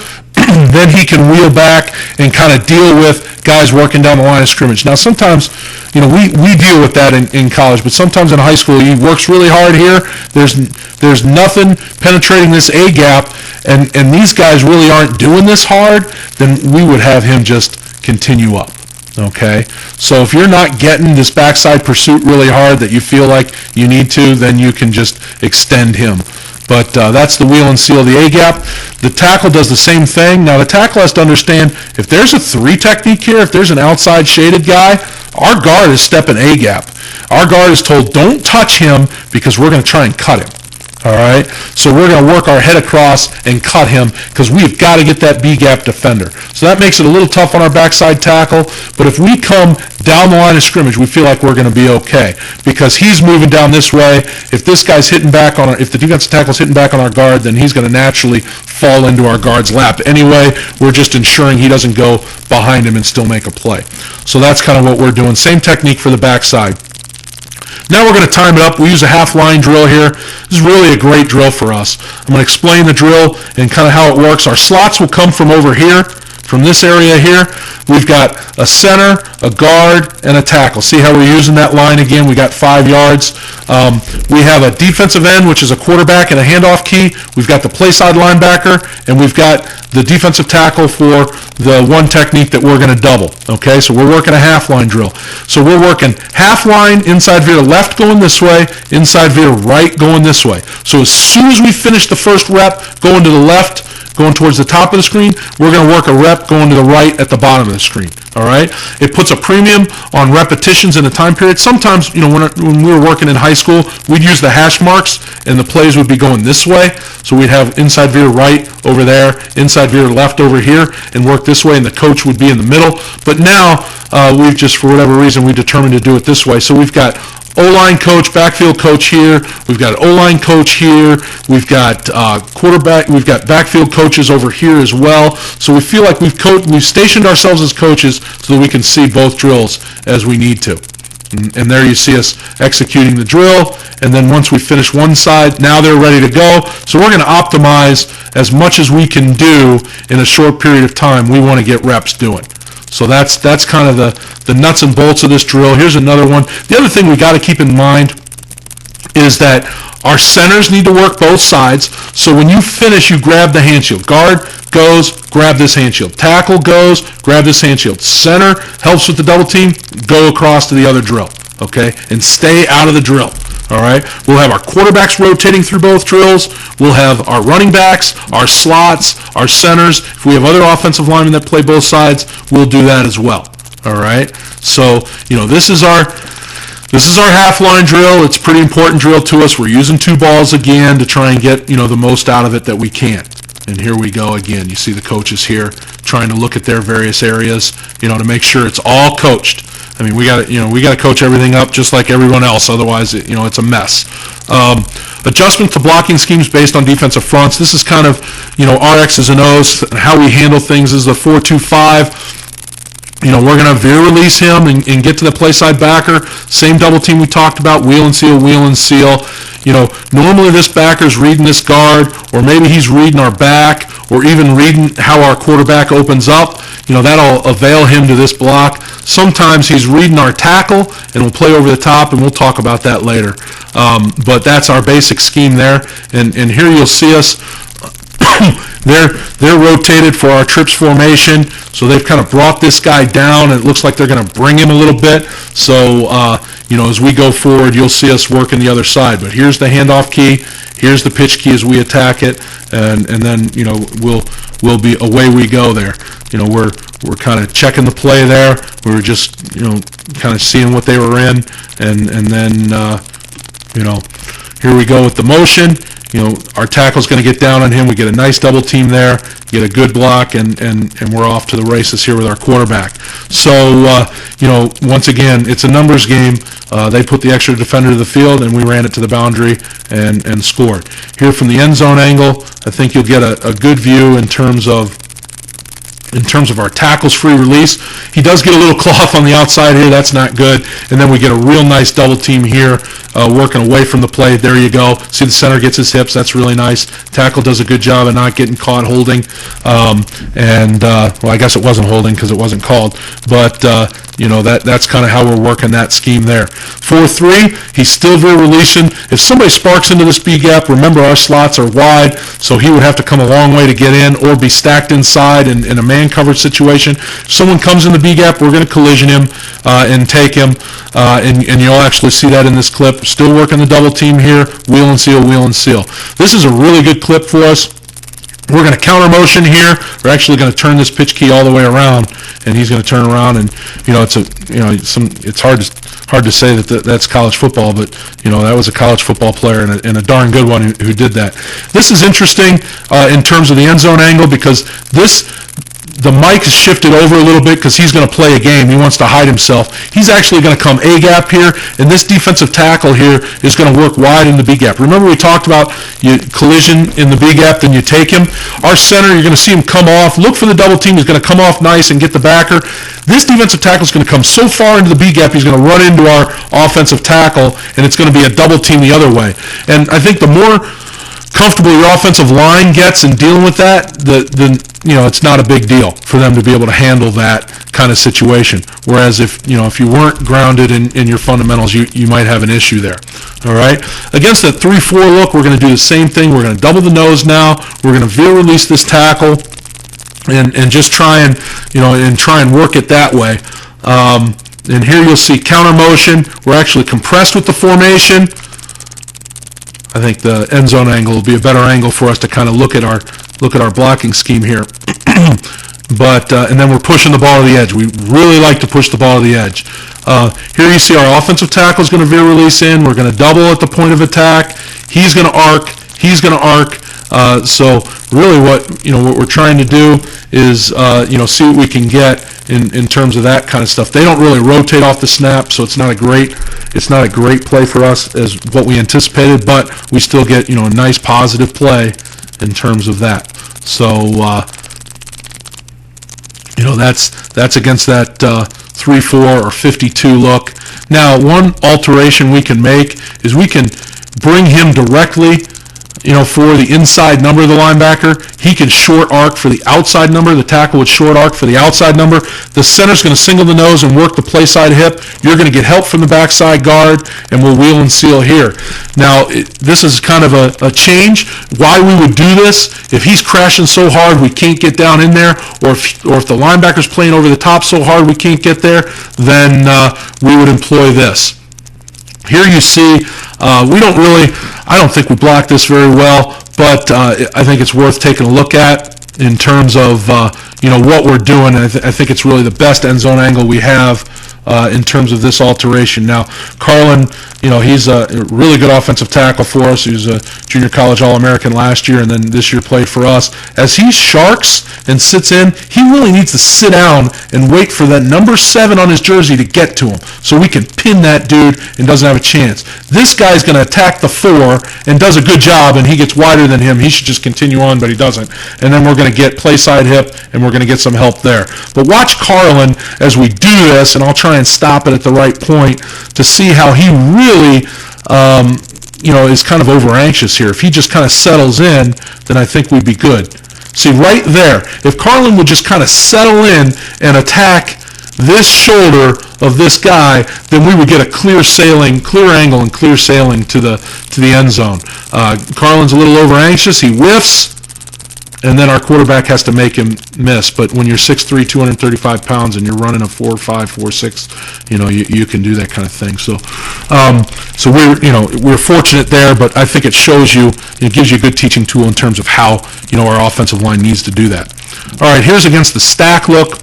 then he can wheel back and kind of deal with guys working down the line of scrimmage. Now, sometimes, we deal with that in college, but sometimes in high school, he works really hard here. There's nothing penetrating this A-gap, and these guys really aren't doing this hard, then we would have him just continue up. Okay? So if you're not getting this backside pursuit really hard that you feel like you need to, then you can just extend him. But that's the wheel and seal, the A-gap. The tackle does the same thing. Now, the tackle has to understand, if there's a 3 technique here, if there's an outside shaded guy, our guard is stepping A-gap. Our guard is told, don't touch him because we're going to try and cut him. All right? So we're going to work our head across and cut him because we've got to get that B-gap defender. So that makes it a little tough on our backside tackle. But if we come down the line of scrimmage, we feel like we're going to be okay because he's moving down this way. If this guy's hitting back on if the defensive tackle's hitting back on our guard, then he's going to naturally fall into our guard's lap. Anyway, we're just ensuring he doesn't go behind him and still make a play. So that's kind of what we're doing. Same technique for the backside. Now we're going to time it up. We use a half-line drill here. This is really a great drill for us. I'm going to explain the drill and kind of how it works. Our slots will come from over here, from this area here. We've got a center, a guard, and a tackle. See how we're using that line again? We got 5 yards. We have a defensive end, which is a quarterback and a handoff key. We've got the play side linebacker, and we've got the defensive tackle for the one technique that we're going to double. Okay, so we're working a half-line drill. So we're working half-line, inside veer left going this way, inside veer right going this way. So as soon as we finish the first rep going to the left, going towards the top of the screen, we're going to work a rep going to the right at the bottom of the screen. All right? It puts a premium on repetitions in a time period. Sometimes, when we were working in high school, we'd use the hash marks, and the plays would be going this way. So we'd have inside veer right over there, inside veer left over here, and work this way, and the coach would be in the middle. But now, we've just, for whatever reason, we determined to do it this way. So we've got O-line coach, backfield coach here. We've got O-line coach here. We've got quarterback. We've got backfield coaches over here as well. So we feel like we've stationed ourselves as coaches so that we can see both drills as we need to. And there you see us executing the drill. And then once we finish one side, now they're ready to go. So we're going to optimize as much as we can do in a short period of time. We want to get reps doing. So that's kind of the nuts and bolts of this drill. Here's another one. The other thing we got to keep in mind is that our centers need to work both sides. So when you finish, you grab the hand shield. Guard goes, grab this hand shield. Tackle goes, grab this hand shield. Center helps with the double team, go across to the other drill, okay? And stay out of the drill. All right, we'll have our quarterbacks rotating through both drills. We'll have our running backs, our slots, our centers. If we have other offensive linemen that play both sides, we'll do that as well. All right, so this is our half-line drill. It's a pretty important drill to us. We're using 2 balls again to try and get the most out of it that we can. And here we go again. You see the coaches here trying to look at their various areas, to make sure it's all coached. I mean, we got to coach everything up just like everyone else. Otherwise, it's a mess. Adjustment to blocking schemes based on defensive fronts. This is kind of, our X's and O's and how we handle things. This is a 4-2-5. We're going to veer release him and get to the play side backer. Same double team we talked about, wheel and seal, wheel and seal. Normally this backer's reading this guard, or maybe he's reading our back, or even reading how our quarterback opens up. That'll avail him to this block. Sometimes he's reading our tackle and will play over the top, and we'll talk about that later. But that's our basic scheme there. And here you'll see us They're rotated for our trips formation, so they've kind of brought this guy down, and it looks like they're going to bring him a little bit. So, as we go forward, you'll see us working the other side. But here's the handoff key. Here's the pitch key as we attack it, and then we'll be away we go there. We're kind of checking the play there. We were just kind of seeing what they were in, and then here we go with the motion. Our tackle's going to get down on him. We get a nice double team there, get a good block, and we're off to the races here with our quarterback. So, once again, it's a numbers game. They put the extra defender to the field, and we ran it to the boundary and scored. Here from the end zone angle, I think you'll get a good view in terms of our tackles free release. He does get a little cloth on the outside here. That's not good. And then we get a real nice double team here, working away from the play. There you go. See, the center gets his hips. That's really nice. Tackle does a good job of not getting caught holding. I guess it wasn't holding because it wasn't called. But, that's kind of how we're working that scheme there. 4-3, he's still very releasing. If somebody sparks into this B gap, remember our slots are wide, so he would have to come a long way to get in or be stacked inside in a man coverage situation. If someone comes in the B gap, we're going to collision him and take him, and you'll actually see that in this clip. Still working the double team here, wheel and seal, wheel and seal. This is a really good clip for us. We're going to counter motion here. We're actually going to turn this pitch key all the way around, and he's going to turn around. And it's hard to say that that's college football, but that was a college football player and a darn good one who did that. This is interesting in terms of the end zone angle because the mic is shifted over a little bit because he's going to play a game. He wants to hide himself. He's actually going to come A gap here, and this defensive tackle here is going to work wide in the B gap. Remember we talked about you collision in the B gap, then you take him. Our center, you're going to see him come off. Look for the double team. He's going to come off nice and get the backer. This defensive tackle is going to come so far into the B gap, he's going to run into our offensive tackle, and it's going to be a double team the other way. And I think the more comfortable your offensive line gets in dealing with that, it's not a big deal for them to be able to handle that kind of situation. Whereas if you weren't grounded in your fundamentals, you might have an issue there. All right. Against that 3-4 look, we're going to do the same thing. We're going to double the nose now. We're going to veer release this tackle and just try and work it that way. And here you'll see counter motion. We're actually compressed with the formation. I think the end zone angle will be a better angle for us to kind of look at our blocking scheme here. But and then we're pushing the ball to the edge. We really like to push the ball to the edge. Here you see our offensive tackle is going to veer release in. We're going to double at the point of attack. He's going to arc. He's going to arc. So really what we're trying to do is see what we can get in terms of that kind of stuff. They don't really rotate off the snap, so it's not a great play for us as what we anticipated, but we still get a nice positive play in terms of that. So that's against that 3-4 or 52 look. Now one alteration we can make is we can bring him directly for the inside number of the linebacker. He can short arc for the outside number. The tackle would short arc for the outside number. The center's going to single the nose and work the play side hip. You're going to get help from the backside guard, and we'll wheel and seal here. Now, this is kind of a change. Why we would do this, if he's crashing so hard we can't get down in there, or if the linebacker's playing over the top so hard we can't get there, then we would employ this. Here you see, I don't think we block this very well, but I think it's worth taking a look at in terms of, what we're doing. I think it's really the best end zone angle we have in terms of this alteration. Now, Carlin, he's a really good offensive tackle for us. He was a junior college All-American last year, and then this year played for us. As he sharks and sits in, he really needs to sit down and wait for that number 7 on his jersey to get to him so we can pin that dude and doesn't have a chance. This guy's going to attack the 4 and does a good job, and he gets wider than him. He should just continue on, but he doesn't. And then we're going to get play side hip, and we're going to get some help there. But watch Carlin as we do this, and I'll try and stop it at the right point to see how he really is kind of over anxious here. If he just kind of settles in, then I think we'd be good. See, right there, if Carlin would just kind of settle in and attack this shoulder of this guy, then we would get a clear angle and clear sailing to the end zone. Carlin's a little over anxious. He whiffs, and then our quarterback has to make him miss. But when you're 6'3", 235 pounds, and you're running a 4.5, 4.6, you can do that kind of thing. So, so we're fortunate there, but I think it shows you, it gives you a good teaching tool in terms of how our offensive line needs to do that. All right, here's against the stack look.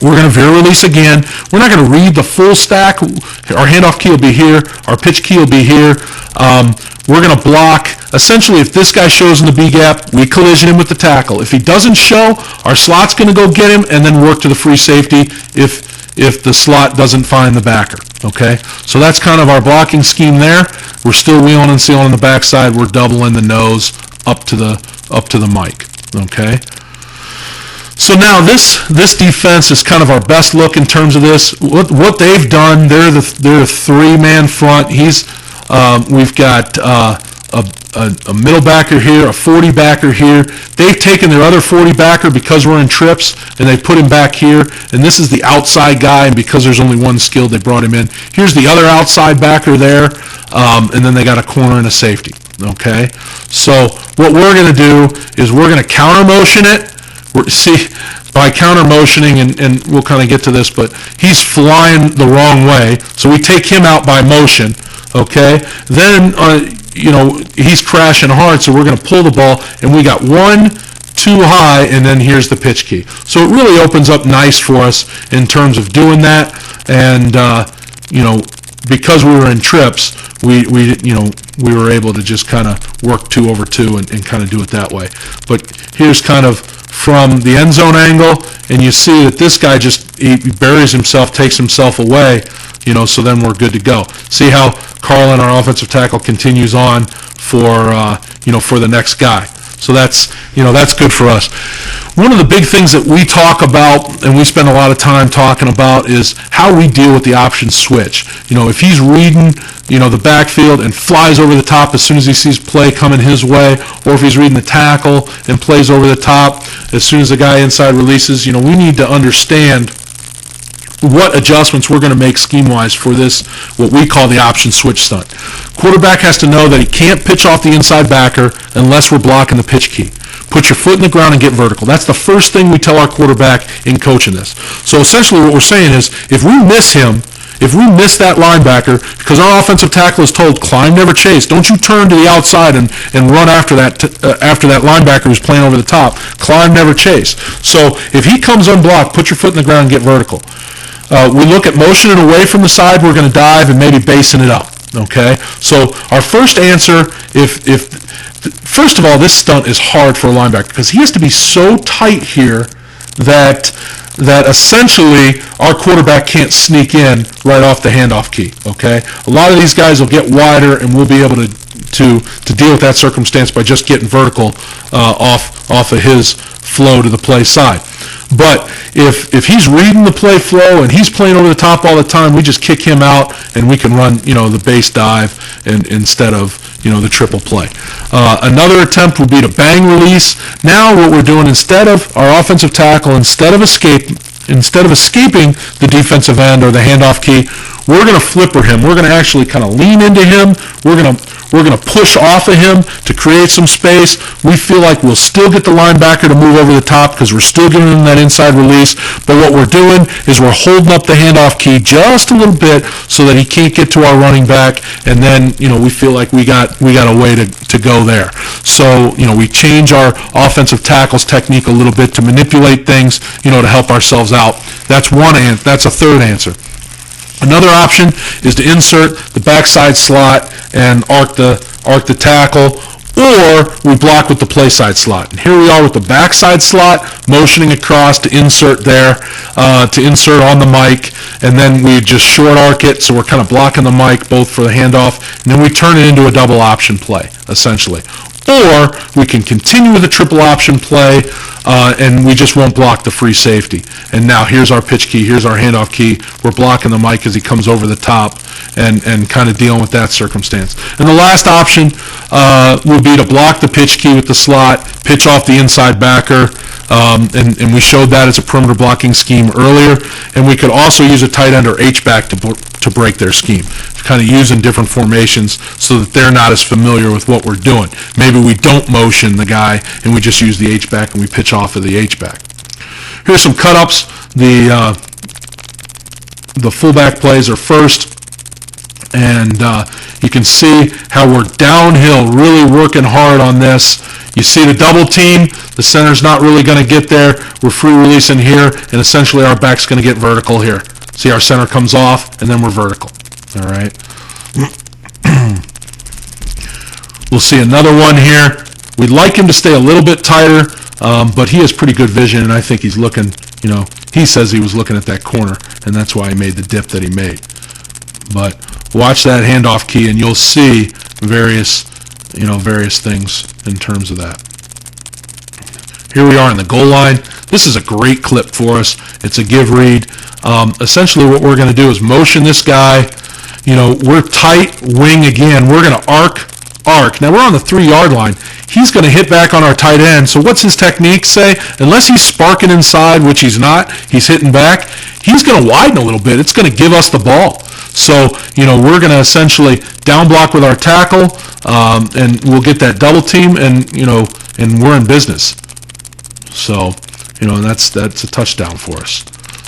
We're going to veer release again. We're not going to read the full stack. Our handoff key will be here. Our pitch key will be here. We're going to block. Essentially, if this guy shows in the B gap, we collision him with the tackle. If he doesn't show, our slot's going to go get him and then work to the free safety if the slot doesn't find the backer. Okay, so that's kind of our blocking scheme there. We're still wheeling and sealing on the backside. We're doubling the nose up to the mic. Okay. So now this defense is kind of our best look in terms of this. What they've done, they're the three-man front. We've got a middle backer here, a 40 backer here. They've taken their other 40 backer because we're in trips, and they put him back here. And this is the outside guy, and because there's only one skilled, they brought him in. Here's the other outside backer there, and then they got a corner and a safety. Okay, so what we're going to do is we're going to counter motion it. By counter motioning, and we'll kind of get to this, but he's flying the wrong way, so we take him out by motion. Okay, then he's crashing hard, so we're going to pull the ball, and we got 1 too high, and then here's the pitch key. So it really opens up nice for us in terms of doing that, and because we were in trips, we were able to just kind of work 2 over 2 and kind of do it that way. But here's kind of from the end zone angle, and you see that this guy he buries himself, takes himself away, so then we're good to go. See how Carlin, our offensive tackle, continues on for the next guy. So that's good for us. One of the big things that we talk about, and we spend a lot of time talking about, is how we deal with the option switch. If he's reading, the backfield and flies over the top as soon as he sees play coming his way, or if he's reading the tackle and plays over the top as soon as the guy inside releases, we need to understand what adjustments we're going to make scheme-wise for this, what we call the option switch stunt. Quarterback has to know that he can't pitch off the inside backer unless we're blocking the pitch key. Put your foot in the ground and get vertical. That's the first thing we tell our quarterback in coaching this. So essentially what we're saying is, if we miss him, if we miss that linebacker, because our offensive tackle is told, climb, never chase. Don't you turn to the outside and run after that linebacker who's playing over the top. Climb, never chase. So if he comes unblocked, put your foot in the ground and get vertical. We look at motioning away from the side, we're going to dive and maybe basing it up. Okay? So our first answer, first of all, this stunt is hard for a linebacker because he has to be so tight here that essentially our quarterback can't sneak in right off the handoff key. Okay? A lot of these guys will get wider, and we'll be able to deal with that circumstance by just getting vertical off of his flow to the play side. But if he's reading the play flow and he's playing over the top all the time, we just kick him out and we can run, the base dive instead of, the triple play. Another attempt would be to bang release. Now what we're doing, instead of our offensive tackle, instead of escaping the defensive end or the handoff key, we're going to flipper him. We're going to actually kind of lean into him. We're going to push off of him to create some space. We feel like we'll still get the linebacker to move over the top because we're still giving him that inside release. But what we're doing is we're holding up the handoff key just a little bit so that he can't get to our running back. And then, we feel like we got a way to go there. So, we change our offensive tackles technique a little bit to manipulate things, to help ourselves out. That's a third answer. Another option is to insert the backside slot and arc the tackle, or we block with the play side slot. And here we are with the backside slot, motioning across to insert there, to insert on the mic, and then we just short arc it, so we're kind of blocking the mic both for the handoff, and then we turn it into a double option play, essentially. Or we can continue with a triple option play, and we just won't block the free safety. And now here's our pitch key, here's our handoff key. We're blocking the mic as he comes over the top and kind of dealing with that circumstance. And the last option would be to block the pitch key with the slot, pitch off the inside backer, and we showed that as a perimeter blocking scheme earlier. And we could also use a tight end or H-back to break their scheme, kind of using different formations so that they're not as familiar with what we're doing. Maybe we don't motion the guy and we just use the H-back and we pitch off of the H-back. Here's some cut-ups. The fullback plays are first, and you can see how we're downhill, really working hard on this. You see the double team, the center's not really going to get there. We're free releasing here, and essentially our back's going to get vertical here. See, our center comes off, and then we're vertical. All right. We'll see another one here. We'd like him to stay a little bit tighter, but he has pretty good vision, and I think he's looking, he says he was looking at that corner, and that's why he made the dip that he made. But watch that handoff key, and you'll see various things in terms of that. Here we are in the goal line. This is a great clip for us. It's a give read. Essentially what we're going to do is motion this guy. We're tight wing again. We're going to arc. Now we're on the 3-yard line. He's going to hit back on our tight end. So what's his technique say? Unless he's sparking inside, which he's not, he's hitting back, he's going to widen a little bit. It's going to give us the ball. So, we're going to essentially down block with our tackle, and we'll get that double team, and we're in business. So, that's a touchdown for us.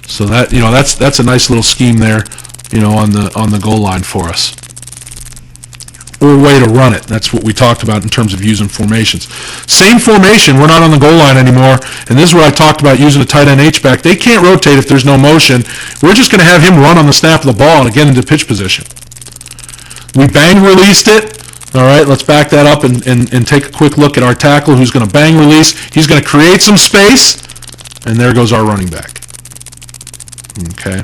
So that's a nice little scheme there, on the goal line for us. Or a way to run it. That's what we talked about in terms of using formations. Same formation, we're not on the goal line anymore, and this is where I talked about using a tight end H-back. They can't rotate if there's no motion. We're just going to have him run on the snap of the ball and get into pitch position. We bang released it. All right, let's back that up and take a quick look at our tackle who's going to bang release. He's going to create some space, and there goes our running back. Okay.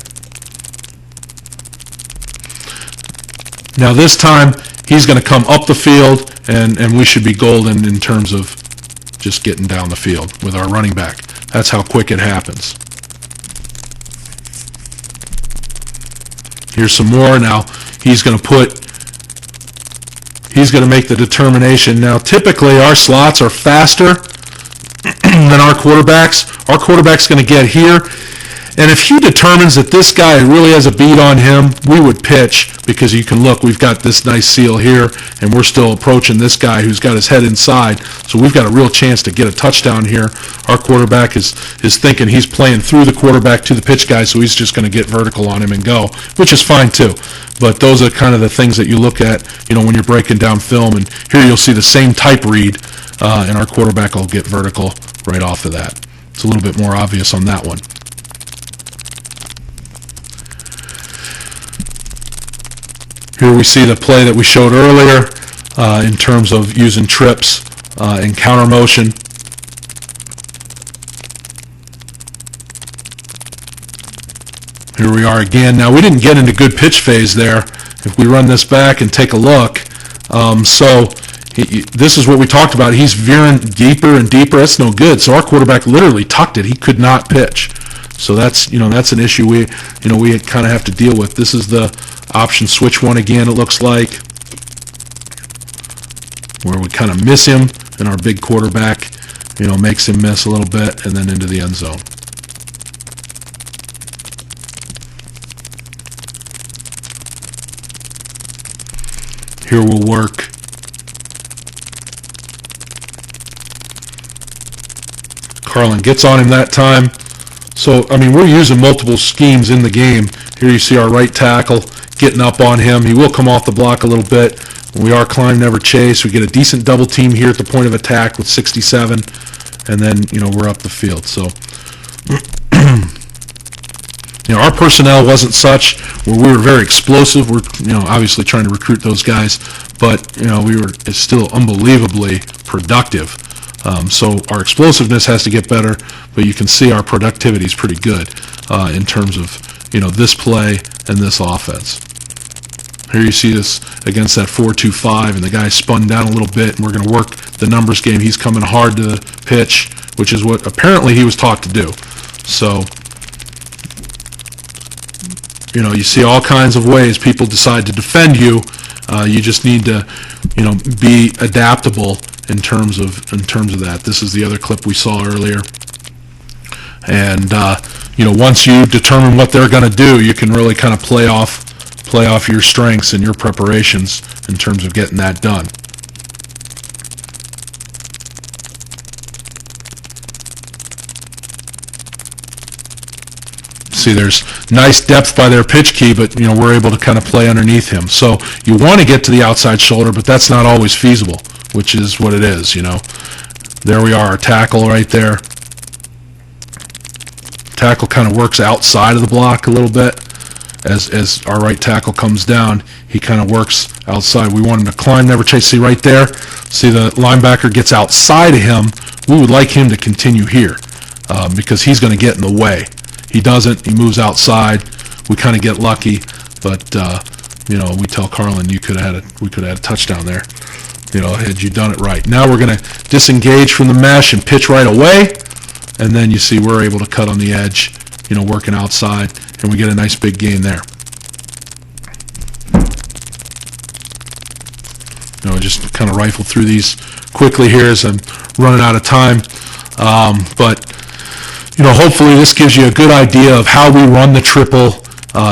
Now this time, he's going to come up the field, and we should be golden in terms of just getting down the field with our running back. That's how quick it happens. Here's some more. Now he's going to make the determination. Now typically our slots are faster than our quarterbacks. Our quarterback's going to get here. And if he determines that this guy really has a beat on him, we would pitch, because you can look, we've got this nice seal here, and we're still approaching this guy who's got his head inside. So we've got a real chance to get a touchdown here. Our quarterback is thinking he's playing through the quarterback to the pitch guy, so he's just going to get vertical on him and go, which is fine too. But those are kind of the things that you look at, when you're breaking down film. And here you'll see the same type read, and our quarterback will get vertical right off of that. It's a little bit more obvious on that one. Here we see the play that we showed earlier in terms of using trips and counter motion. Here we are again. Now we didn't get into good pitch phase there. If we run this back and take a look, this is what we talked about. He's veering deeper and deeper. That's no good. So our quarterback literally tucked it. He could not pitch. So that's an issue we kind of have to deal with. This is the option switch one again, it looks like, where we kind of miss him, and our big quarterback, makes him miss a little bit, and then into the end zone. Here we'll work Carlin gets on him that time. So, we're using multiple schemes in the game. Here you see our right tackle getting up on him. He will come off the block a little bit. We are climb, never chase. We get a decent double team here at the point of attack with 67, and then, we're up the field. So, our personnel wasn't such where we were very explosive. We're, obviously trying to recruit those guys, but, it's still unbelievably productive. So our explosiveness has to get better, but you can see our productivity is pretty good in terms of, this play and this offense. Here you see this against that 4-2-5, and the guy spun down a little bit, and we're going to work the numbers game. He's coming hard to the pitch, which is what apparently he was taught to do. So, you see all kinds of ways people decide to defend you. You just need to, be adaptable in terms of that. This is the other clip we saw earlier. And once you determine what they're going to do, you can really kind of play off your strengths and your preparations in terms of getting that done. See, there's nice depth by their pitch key, but we're able to kind of play underneath him. So you want to get to the outside shoulder, but that's not always feasible, which is what it is. There we are, our tackle right there. Tackle kind of works outside of the block a little bit. As our right tackle comes down, he kind of works outside. We want him to climb, never chase. See right there? See, the linebacker gets outside of him. We would like him to continue here because he's going to get in the way. He doesn't. He moves outside. We kind of get lucky, but we tell Carlin we could have had a touchdown there. Had you done it right. Now we're going to disengage from the mesh and pitch right away, and then you see we're able to cut on the edge, working outside, and we get a nice big gain there. Just kind of rifle through these quickly here as I'm running out of time, but hopefully this gives you a good idea of how we run the triple.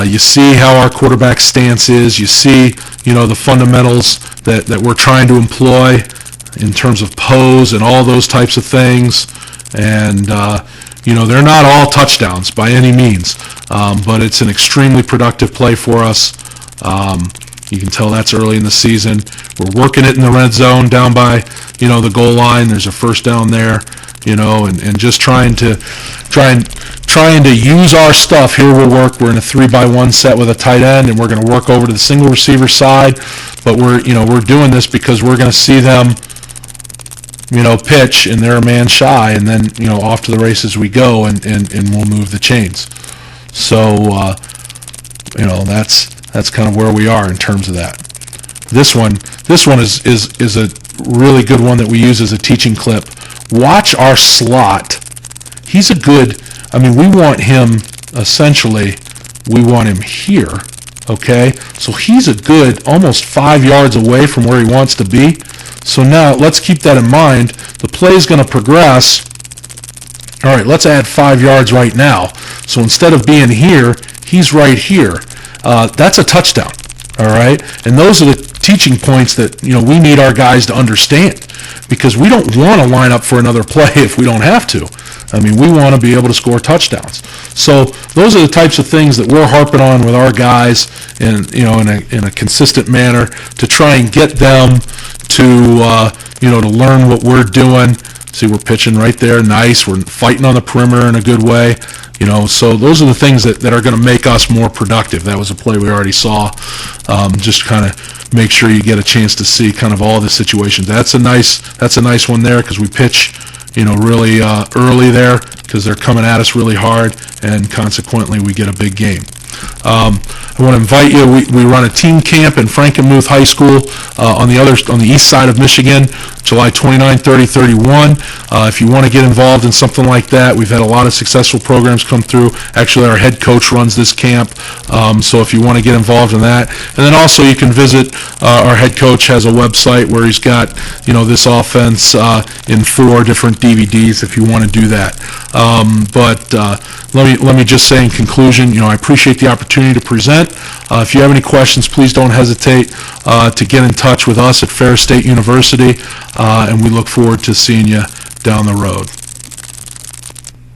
You see how our quarterback stance is. You see, the fundamentals that we're trying to employ in terms of pose and all those types of things. And, they're not all touchdowns by any means, but it's an extremely productive play for us. You can tell that's early in the season. We're working it in the red zone down by, the goal line. There's a first down there, and just trying to use our stuff. Here we're in a 3-by-1 set with a tight end, and we're going to work over to the single receiver side. But we're doing this because we're going to see them, pitch, and they're a man shy, and then off to the races we go, and we'll move the chains. So that's kind of where we are in terms of that. This one is a really good one that we use as a teaching clip. Watch our slot. He's a good. We want him essentially. We want him here. Okay, so he's a good almost 5 yards away from where he wants to be. So now let's keep that in mind. The play is going to progress. All right, let's add 5 yards right now. So instead of being here, he's right here. That's a touchdown. All right, and those are the teaching points that we need our guys to understand, because we don't want to line up for another play if we don't have to. We want to be able to score touchdowns. So those are the types of things that we're harping on with our guys, in a consistent manner to try and get them to to learn what we're doing. See, we're pitching right there, nice. We're fighting on the perimeter in a good way. So those are the things that are going to make us more productive. That was a play we already saw. Just kind of make sure you get a chance to see kind of all the situations. That's a nice one there, because we pitch, really early there, because they're coming at us really hard, and consequently we get a big game. I want to invite you. We run a team camp in Frankenmuth High School on the east side of Michigan, July 29, 30, 31. If you want to get involved in something like that, we've had a lot of successful programs come through. Actually, our head coach runs this camp, so if you want to get involved in that. And then also you can visit, our head coach has a website where he's got this offense in 4 different DVDs if you want to do that. But let me just say in conclusion, I appreciate the opportunity to present. If you have any questions, please don't hesitate to get in touch with us at Ferris State University, and we look forward to seeing you down the road.